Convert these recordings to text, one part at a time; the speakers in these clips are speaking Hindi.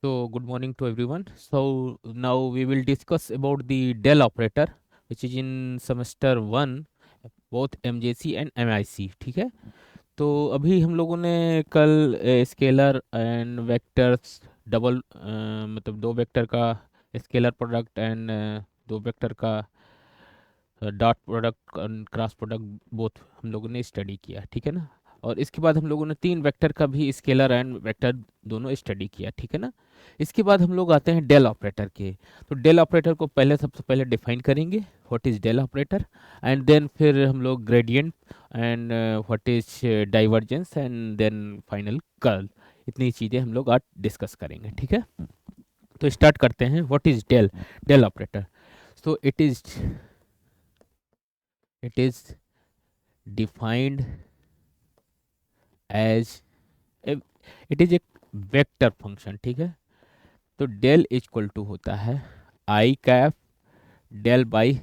So good morning to everyone. So now we will discuss about the del operator which is in semester 1 both MJC and MIC. ठीक है, तो अभी हम लोगों ने कल स्केलर एंड वेक्टर्स डबल मतलब दो वेक्टर का स्केलर प्रोडक्ट एंड दो वेक्टर का dot product cross product both हम लोगों ने स्टडी किया, ठीक है ना। और इसके बाद हम लोगों ने तीन वेक्टर का भी स्केलर एंड वेक्टर दोनों स्टडी किया, ठीक है ना। इसके बाद हम लोग आते हैं डेल ऑपरेटर के। तो डेल ऑपरेटर को पहले सबसे पहले डिफाइन करेंगे, what is del operator, and then फिर हम लोग gradient and what is divergence and then final curl, इतनी चीज़ें हम लोग आज डिस्कस करेंगे, ठीक है। तो स्टार्ट करते हैं, what is del del operator. So it is defined as it is एक वेक्टर फंक्शन, ठीक है। तो डेल इक्वल टू होता है I cap del by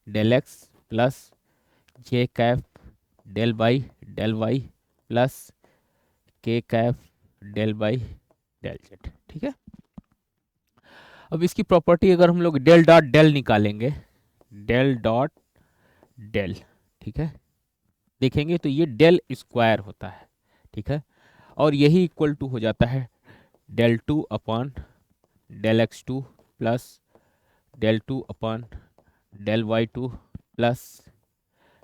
del X plus J cap del by del Y plus K cap del by del Z, ठीक है। अब इसकी प्रॉपर्टी अगर हम लोग डेल डॉट डेल निकालेंगे, डेल डॉट डेल, ठीक है, देखेंगे तो ये डेल स्क्वायर होता है, ठीक है। और यही इक्वल टू हो जाता है del two upon del x two plus del two upon del y two plus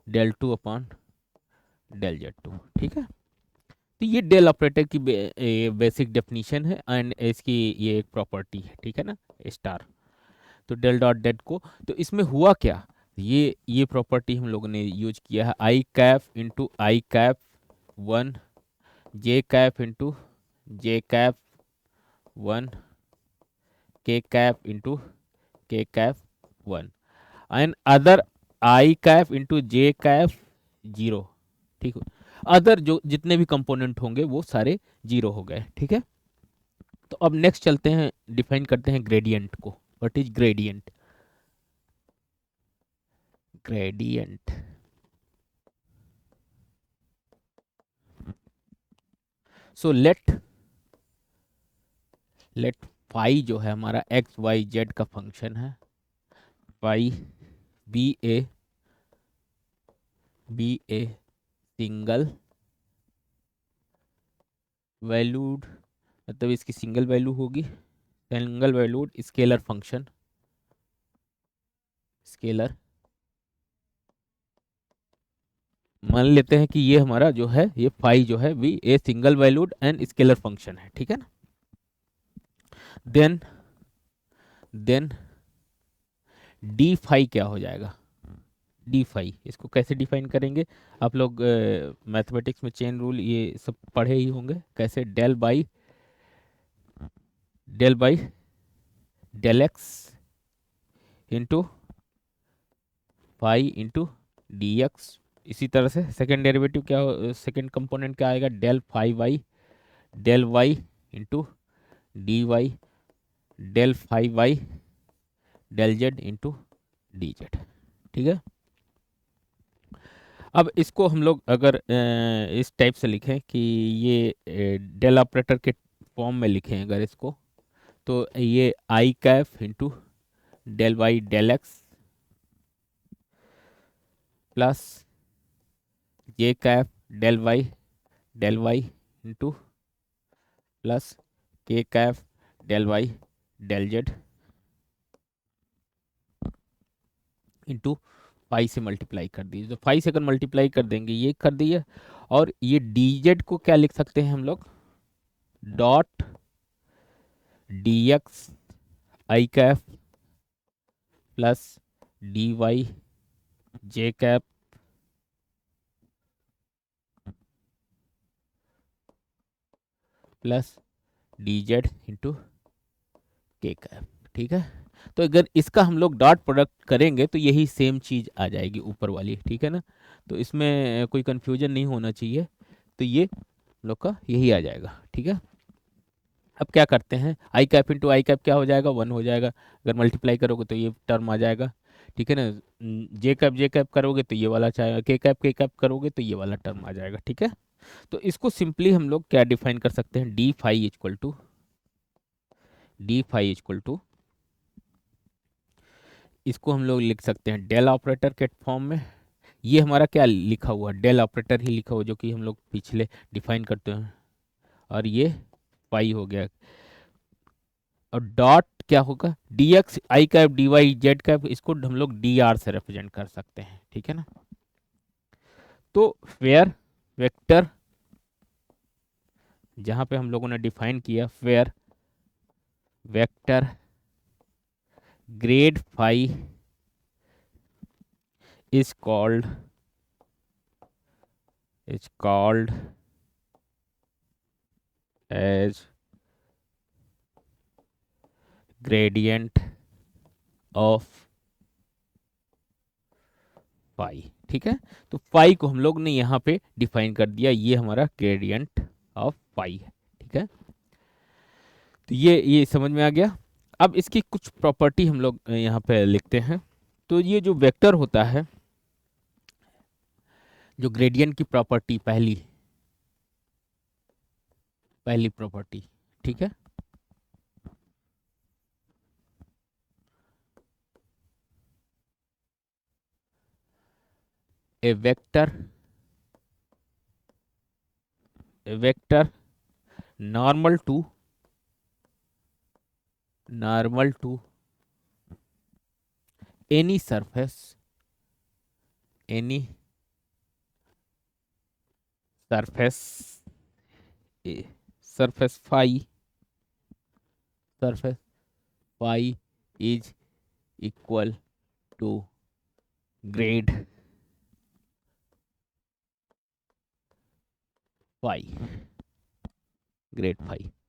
del two upon del z two, ठीक है। तो ये डेल ऑपरेटर की बेसिक डेफिनीशन है एंड इसकी ये एक प्रॉपर्टी है, ठीक है ना, स्टार। तो डेल डॉट डेट को, तो इसमें हुआ क्या, ये प्रॉपर्टी हम लोगों ने यूज किया है I cap into I cap one, J cap into J cap one, के cap into K cap one, and other I cap into J cap zero, ठीक है। अदर जो जितने भी कंपोनेंट होंगे वो सारे जीरो हो गए, ठीक है। तो अब नेक्स्ट चलते हैं, डिफाइन करते हैं ग्रेडियंट को। What is gradient, gradient so let phi जो है हमारा एक्स वाई जेड का फंक्शन है, phi be a single valued, मतलब इसकी सिंगल वैल्यू होगी, single valued scalar function, scalar मान लेते हैं कि ये हमारा जो है ये फाई जो है भी ए single valued and scalar function है, ठीक है ना। देन देन डी फाई क्या हो जाएगा, डी फाई इसको कैसे डिफाइन करेंगे, आप लोग मैथमेटिक्स में चेन रूल ये सब पढ़े ही होंगे, कैसे del by del x into phi into d x. इसी तरह से सेकेंड डेरिवेटिव क्या, सेकेंड कंपोनेंट क्या आएगा, del phi y del Y into d y del phi y del Z into d z, ठीक है। अब इसको हम लोग अगर इस टाइप से लिखें कि ये डेल ऑपरेटर के फॉर्म में लिखें अगर इसको, तो ये I cap into del Y del X plus J cap del Y into plus K cap del Y del Z into phi से मल्टीप्लाई कर दीजिए। तो फाई से अगर मल्टीप्लाई कर देंगे ये कर दिए, और ये डी जेड को क्या लिख सकते हैं हम लोग, dot D X I cap plus D Y J cap plus D Z into K cap, ठीक है। तो अगर इसका हम लोग डॉट प्रोडक्ट करेंगे तो यही सेम चीज़ आ जाएगी ऊपर वाली, ठीक है ना। तो इसमें कोई कंफ्यूजन नहीं होना चाहिए, तो ये हम लोग का यही आ जाएगा, ठीक है। अब क्या करते हैं, आई कैप इंटू आई कैप क्या हो जाएगा, वन हो जाएगा, अगर मल्टीप्लाई करोगे तो ये टर्म आ जाएगा, ठीक है ना। जे कैप करोगे तो ये वाला चाहे, के कैप करोगे तो ये वाला टर्म आ जाएगा, ठीक है। तो इसको सिंपली हम लोग क्या डिफाइन कर सकते हैं, d phi equal to d phi equal to, इसको हम लोग लिख सकते हैं डेल ऑपरेटर के फॉर्म में। ये हमारा क्या लिखा हुआ, डेल ऑपरेटर ही लिखा हुआ, जो कि हम लोग पिछले डिफाइन करते हैं, और ये फाई हो गया। और डॉट क्या होगा, D X I cap D Y Z cap, इसको हम लोग डी आर से रिप्रेजेंट कर सकते हैं, ठीक है ना। तो वेयर वेक्टर, जहां पे हम लोगों ने डिफाइन किया, where vector grad phi is called as gradient of phi, ठीक है। तो फाई को हम लोग ने यहाँ पे डिफाइन कर दिया, ये हमारा ग्रेडियंट ऑफ फाई है, ठीक है। तो ये समझ में आ गया। अब इसकी कुछ प्रॉपर्टी हम लोग यहाँ पे लिखते हैं। तो ये जो वेक्टर होता है, जो ग्रेडियंट की प्रॉपर्टी, पहली प्रॉपर्टी, ठीक है, a vector normal to any surface phi is equal to grad phi,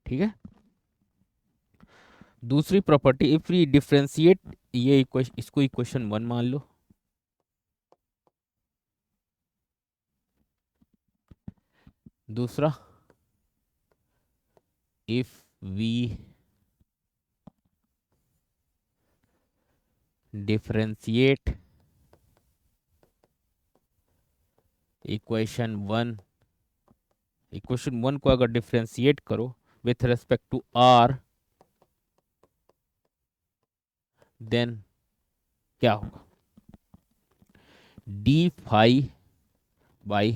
ठीक है। दूसरी प्रॉपर्टी, इफ वी डिफ्रेंशिएट, ये इसको इक्वेशन 1 मान लो। दूसरा, इफ वी डिफ्रेंशिएट इक्वेशन 1 को अगर डिफ्रेंशिएट करो with respect to are, then क्या होगा, d phi by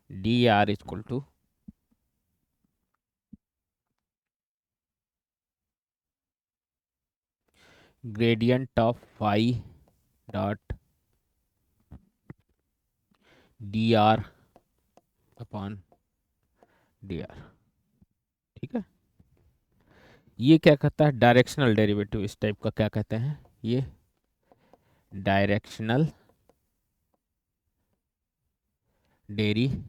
d r equal to gradient of phi dot d r upon d r, ठीक है। ये क्या कहता है, डायरेक्शनल डेरिवेटिव, इस टाइप का क्या कहते हैं, ये डायरेक्शनल डेरिवेटिव,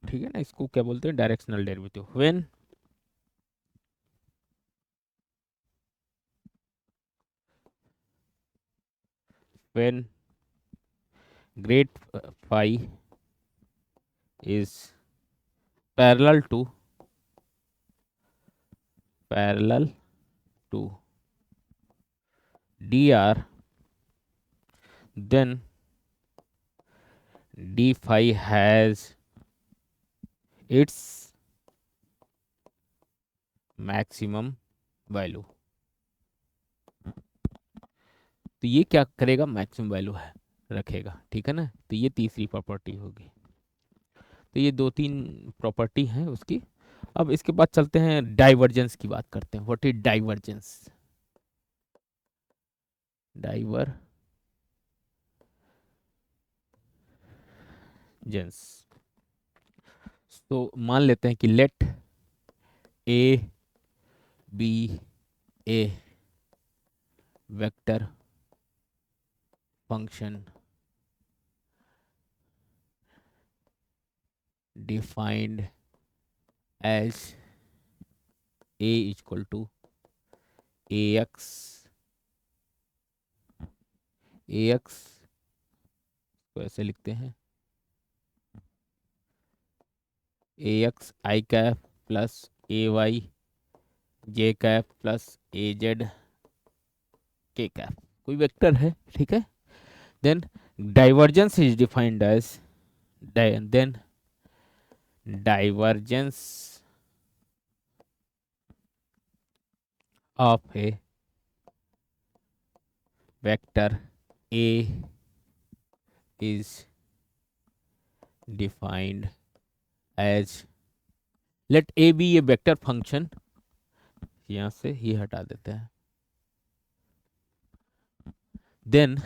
ठीक है ना। इसको क्या बोलते हैं, directional derivative. When grad phi is parallel to dr, then d phi has its maximum value. तो ये क्या करेगा, मैक्सिमम वैल्यू है रखेगा, ठीक है ना। तो ये तीसरी प्रॉपर्टी होगी। तो ये 2-3 प्रॉपर्टी हैं उसकी। अब इसके बाद चलते हैं डाइवर्जेंस की बात करते हैं। व्हाट इज डाइवर्जेंस, तो मान लेते हैं कि let a be a vector function defined as a equal to ax को ऐसे लिखते हैं ax i cap plus a Y J cap plus A Z के कैप, कोई वेक्टर है, ठीक है। Then divergence is defined as, then divergence of a vector a is defined as, let a be a vector function, यहां से ही हटा देते हैं, then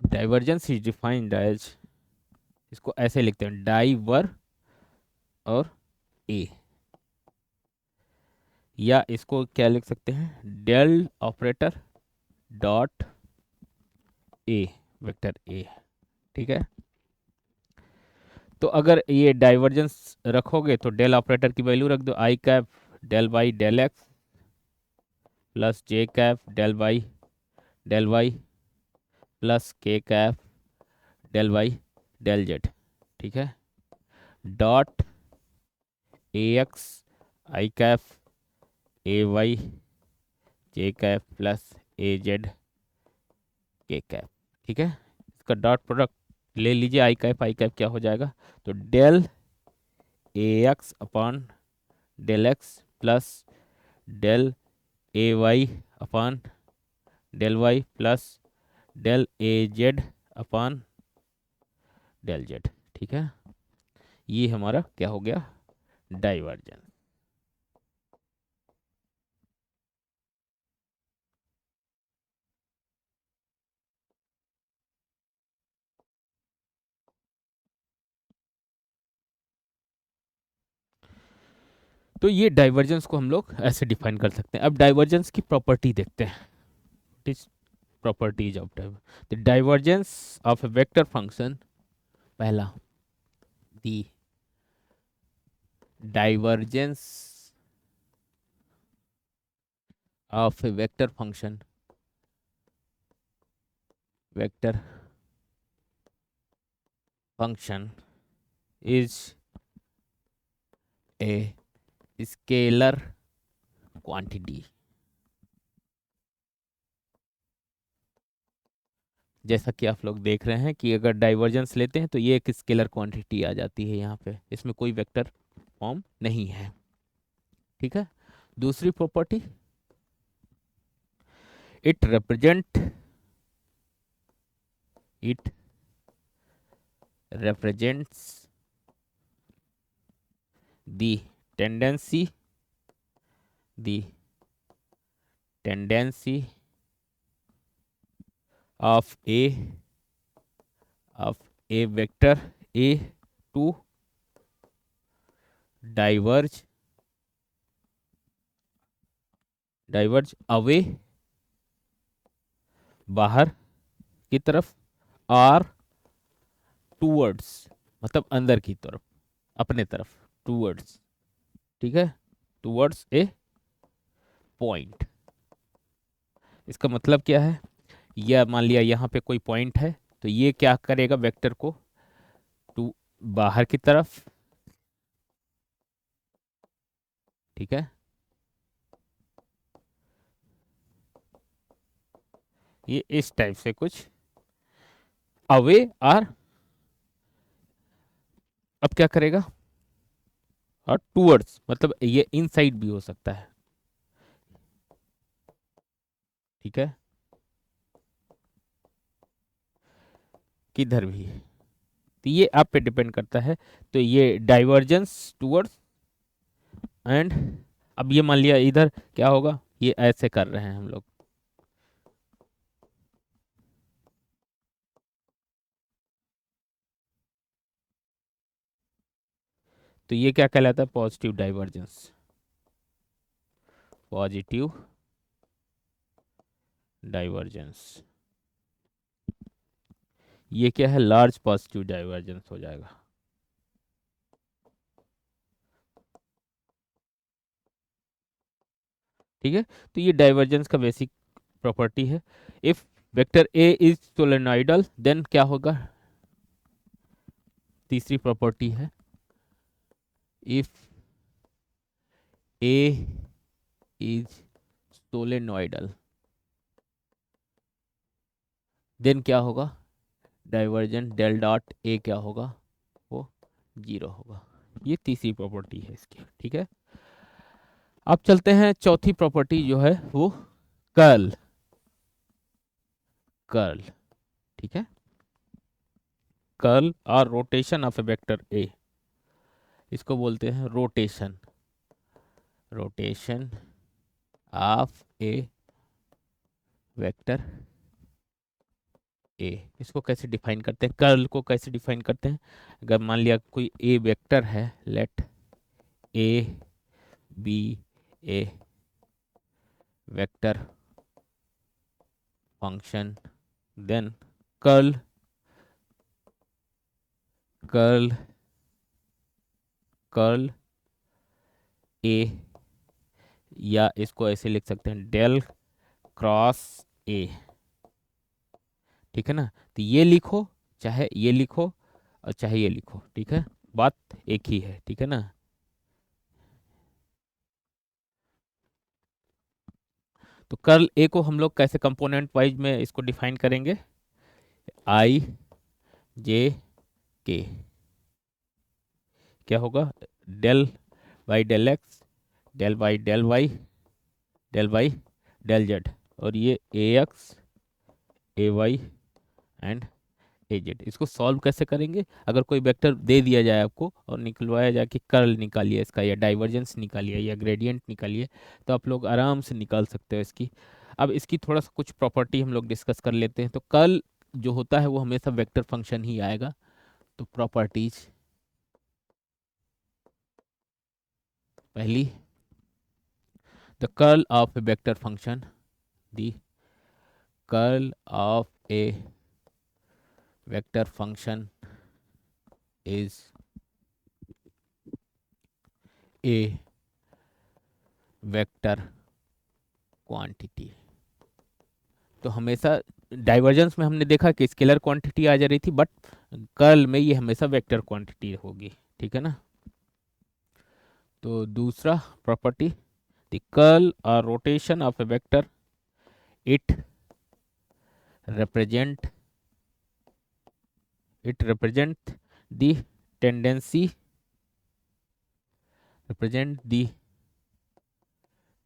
divergence is defined as, इसको ऐसे लिखते हैं डाइवर और ए, या इसको क्या लिख सकते हैं del operator dot a vector a. ठीक है, तो अगर ये डाइवर्जेंस रखोगे तो डेल ऑपरेटर की वैल्यू रख दो I cap del by del X plus J cap del by del Y plus K cap del Y del Z. ठीक है, dot A X I cap A Y J cap plus A Z के कैप। ठीक है, इसका डॉट प्रोडक्ट ले लीजिए, आई कैप क्या हो जाएगा, तो del A X upon del X plus del A Y upon del Y plus del A Z upon del Z. ठीक है, ये हमारा क्या हो गया डाइवर्जेंस। तो ये डाइवर्जेंस को हम लोग ऐसे डिफाइन कर सकते हैं। अब डाइवर्जेंस की प्रॉपर्टी देखते हैं, properties of the divergence of a vector function. पहला, the divergence of a vector function is a scalar quantity. जैसा कि आप लोग देख रहे हैं कि अगर डाइवर्जेंस लेते हैं तो ये एक स्केलर क्वांटिटी आ जाती है, यहाँ पे इसमें कोई वेक्टर फॉर्म नहीं है। ठीक है, दूसरी property, it represents the tendency the tendency of a vector a to diverge away, बाहर की तरफ, और टूवर्ड्स मतलब अंदर की तरफ, अपने तरफ, टूवर्ड्स। ठीक है, टूवर्ड्स ए पॉइंट। इसका मतलब क्या है, यह मान लिया यहाँ पे कोई पॉइंट है, तो ये क्या करेगा वेक्टर को टू बाहर की तरफ। ठीक है, ये इस टाइप से कुछ अवे, और अब क्या करेगा, और टूवर्ड्स मतलब ये इनसाइड भी हो सकता है। ठीक है, किधर भी, तो ये आप पे डिपेंड करता है। तो ये डाइवर्जेंस टूवर्ड्स एंड, अब ये मान लिया इधर क्या होगा, ये ऐसे कर रहे हैं हम लोग, तो ये क्या कहलाता है पॉजिटिव डाइवर्जेंस, पॉजिटिव डाइवर्जेंस। ये क्या है, लार्ज पॉजिटिव डाइवर्जेंस हो जाएगा। ठीक है, तो ये डाइवर्जेंस का बेसिक प्रॉपर्टी है। If vector a is solenoidal then क्या होगा, तीसरी प्रॉपर्टी है, if a is solenoidal then क्या होगा, डाइवर्जेंट डेल डॉट ए क्या होगा, वो जीरो होगा। ये तीसरी प्रॉपर्टी है इसकी, ठीक है। अब चलते हैं चौथी प्रॉपर्टी जो है वो कर्ल। कर्ल, ठीक है। कर्ल और रोटेशन ऑफ ए वेक्टर ए, इसको बोलते हैं rotation. Rotation of a vector ए, इसको कैसे डिफाइन करते हैं, कर्ल को कैसे डिफाइन करते हैं। अगर मान लिया कोई ए वेक्टर है, let a be a vector function, then curl curl curl a, या इसको ऐसे लिख सकते हैं डेल क्रॉस ए, ठीक है ना। तो ये लिखो, चाहे ये लिखो और चाहे ये लिखो, ठीक है, बात एक ही है, ठीक है ना। तो कर्ल ए को हम लोग कैसे कंपोनेंट वाइज में इसको डिफाइन करेंगे, आई जे के, क्या होगा, del by del X, del by del Y, del by del Z, और ये A X A Y and A Z. इसको सॉल्व कैसे करेंगे, अगर कोई वेक्टर दे दिया जाए आपको और निकलवाया जाए कि कर्ल निकालिए इसका, या डाइवर्जेंस निकालिए, या ग्रेडियंट निकालिए, तो आप लोग आराम से निकाल सकते हो इसकी। अब इसकी थोड़ा सा कुछ प्रॉपर्टी हम लोग डिस्कस कर लेते हैं। तो कर्ल जो होता है वो हमेशा वेक्टर फंक्शन ही आएगा। तो प्रॉपर्टीज, पहली, the curl of a vector function, the curl of a vector function is A vector quantity. तो हमेशा डाइवर्जेंस में हमने देखा कि स्केलर क्वांटिटी आ जा रही थी, बट कर्ल में ये हमेशा वेक्टर क्वांटिटी होगी, ठीक है ना। तो दूसरा प्रॉपर्टी, द कर्ल और rotation of a vector, it represent represent the tendency, represent the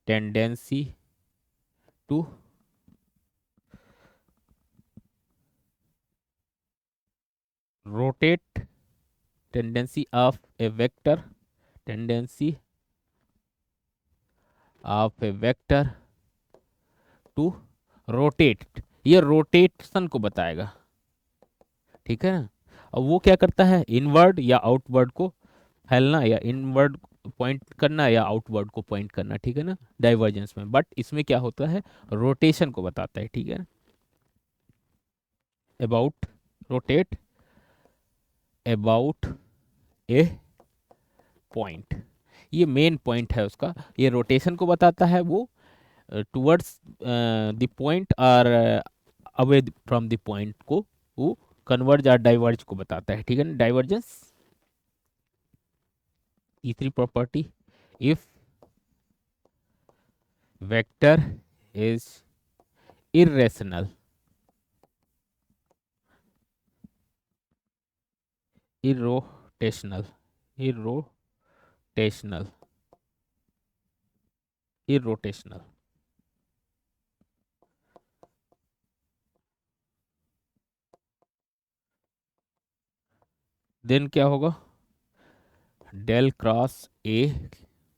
tendency to rotate, tendency of a vector, tendency of a vector to rotate, ये रोटेशन को बताएगा, ठीक है ना। और वो क्या करता है, इनवर्ड या आउटवर्ड को फैलना, या इनवर्ड पॉइंट करना, या आउटवर्ड को पॉइंट करना, ठीक है ना, डाइवर्जेंस में। बट इसमें क्या होता है, रोटेशन को बताता है, ठीक है। About, rotate about A point, ये मेन पॉइंट है उसका। ये रोटेशन को बताता है, वो टुवर्ड्स द पॉइंट और अवे फ्रॉम द पॉइंट को वो कन्वर्ज और डाइवर्ज को बताता है, ठीक है ना, डाइवर्जेंस। तीसरी property, if vector is irrational, irrotational, irrotational, irrotational, then क्या होगा, डेल क्रॉस ए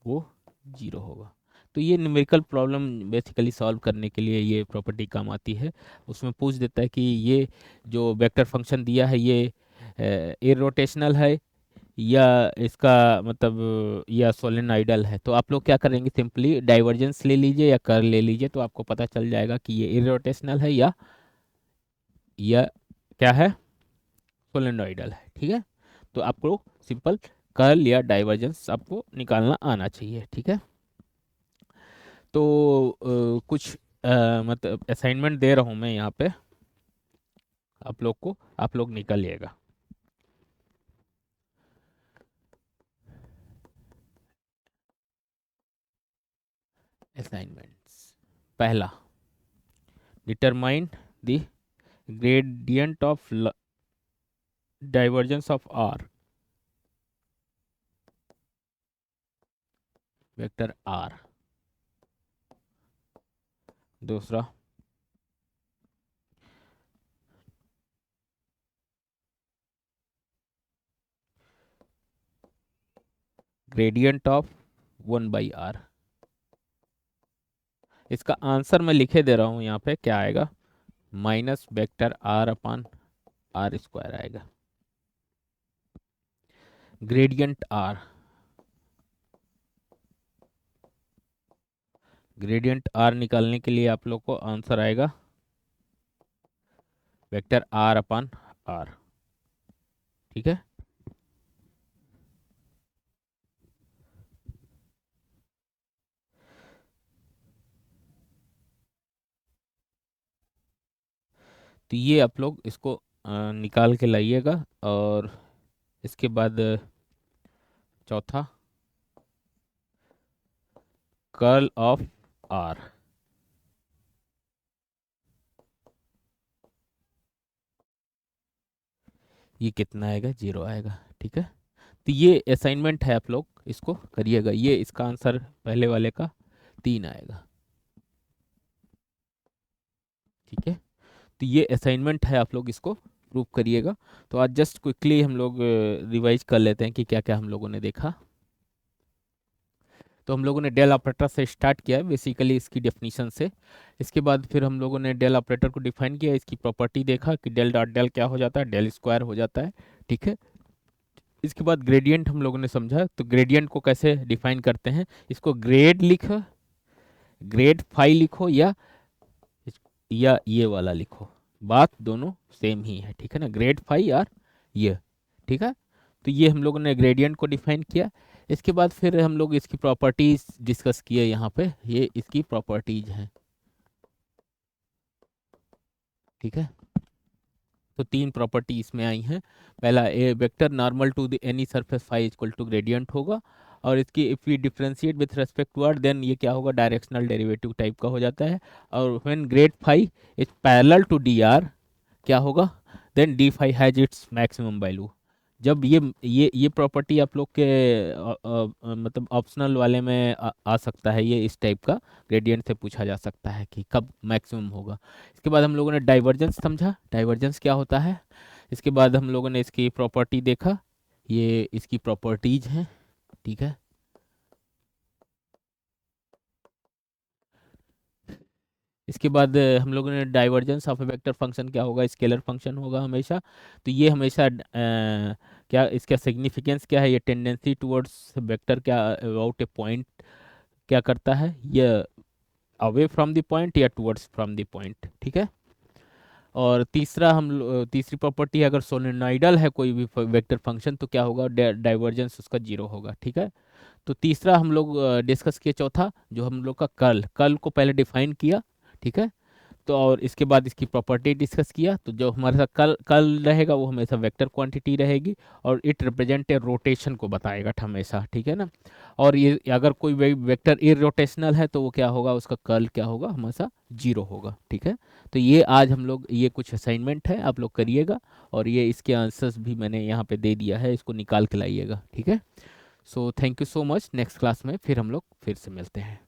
वो जीरो होगा। तो ये न्यूमेरिकल प्रॉब्लम बेसिकली सॉल्व करने के लिए ये प्रॉपर्टी काम आती है। उसमें पूछ देता है कि ये जो वेक्टर फंक्शन दिया है ये इरोटेशनल है, या इसका मतलब या सोलेनॉइडल है। तो आप लोग क्या करेंगे, सिंपली डाइवर्जेंस ले लीजिए या कर्ल ले लीजिए, तो आपको पता चल जाएगा कि ये इरोटेशनल है या क्या है, सोलेनॉइडल है, ठीक है। तो आपको सिंपल कर्ल या डाइवर्जेंस आपको निकालना आना चाहिए, ठीक है। तो कुछ मतलब असाइनमेंट दे रहा हूँ मैं यहाँ पे आप लोग को, आप लोग निकालिएगा। असाइनमेंट्स, पहला, determine the gradient of divergence of r, vector r. दूसरा ग्रेडियंट ऑफ 1/r। इसका आंसर मैं लिखे दे रहा हूँ यहाँ पे, क्या आएगा, minus vector r upon r square आएगा। ग्रेडियंट आर, ग्रेडियंट आर निकालने के लिए आप लोग को आंसर आएगा वेक्टर आर अपान आर। ठीक है, तो ये आप लोग इसको निकाल के लाइएगा। और इसके बाद चौथा कर्ल ऑफ आर। ये कितना आएगा, 0 आएगा। ठीक है, तो ये असाइनमेंट है, आप लोग इसको करिएगा। ये इसका आंसर पहले वाले का 3 आएगा। ठीक है, तो ये असाइनमेंट है, आप लोग इसको प्रूव करिएगा। तो आज जस्ट क्विकली हम लोग रिवाइज कर लेते हैं कि क्या क्या हम लोगों ने देखा। तो हम लोगों ने डेल ऑपरेटर से स्टार्ट किया है, बेसिकली इसकी डेफिनेशन से। इसके बाद फिर हम लोगों ने डेल ऑपरेटर को डिफाइन किया, इसकी प्रॉपर्टी देखा कि डेल डॉट डेल क्या हो जाता है, डेल स्क्वायर हो जाता है। ठीक है, इसके बाद ग्रेडियंट हम लोगों ने समझा, तो ग्रेडियंट को कैसे डिफाइन करते हैं, इसको ग्रेड लिखो, ग्रेड फाई लिखो, या ये वाला लिखो, बात दोनों सेम ही है। ठीक है ना, ग्रेड फाई और ये। ठीक है, तो ये हम लोगों ने ग्रेडियंट को डिफाइन किया। इसके बाद फिर हम लोग इसकी प्रॉपर्टीज डिस्कस किए, यहाँ पे ये इसकी प्रॉपर्टीज हैं। ठीक है, तो 3 प्रॉपर्टी इसमें आई हैं। पहला, a vector normal to the any surface phi equal to gradient होगा। और इसकी if we differentiate with respect to are, then ये क्या होगा, डायरेक्शनल डेरिवेटिव टाइप का हो जाता है। और when grad phi is parallel to d r, क्या होगा, then d phi has its maximum value. जब ये प्रॉपर्टी आप लोग के मतलब ऑप्शनल वाले में आ सकता है, ये इस टाइप का ग्रेडियंट से पूछा जा सकता है कि कब मैक्सिमम होगा। इसके बाद हम लोगों ने डाइवर्जेंस समझा, डाइवर्जेंस क्या होता है। इसके बाद हम लोगों ने इसकी प्रॉपर्टी देखा, ये इसकी प्रॉपर्टीज हैं। ठीक है, इसके बाद हम लोगों ने divergence of a vector function क्या होगा, स्केलर फंक्शन होगा हमेशा। तो ये हमेशा क्या इसका सिग्निफिकेंस क्या है, ये टेंडेंसी टुवर्ड्स वेक्टर क्या अबाउट ए पॉइंट क्या करता है, ये अवे फ्रॉम द पॉइंट या टुवर्ड्स फ्रॉम द पॉइंट। ठीक है, और तीसरा तीसरी प्रॉपर्टी, अगर सोलेनोइडल है कोई भी वेक्टर फंक्शन तो क्या होगा, डाइवर्जेंस उसका 0 होगा। ठीक है, तो तीसरा हम लोग डिस्कस किए। चौथा जो हम लोग का कर्ल, कर्ल को पहले डिफाइन किया। ठीक है, तो और इसके बाद इसकी प्रॉपर्टी डिस्कस किया। तो जो हमारे साथ कल कल रहेगा वो हमेशा वेक्टर क्वांटिटी रहेगी, और इट रिप्रेजेंट ए रोटेशन को बताएगा हमेशा। ठीक है ना, और ये अगर कोई वेक्टर इरोटेशनल है तो वो क्या होगा, उसका कर्ल क्या होगा, हमेशा 0 होगा। ठीक है, तो ये आज हम लोग, ये कुछ असाइनमेंट है, आप लोग करिएगा। और ये इसके आंसर्स भी मैंने यहाँ पे दे दिया है, इसको निकाल के लाइएगा। ठीक है, so thank you so much. Next class में फिर हम लोग फिर से मिलते हैं।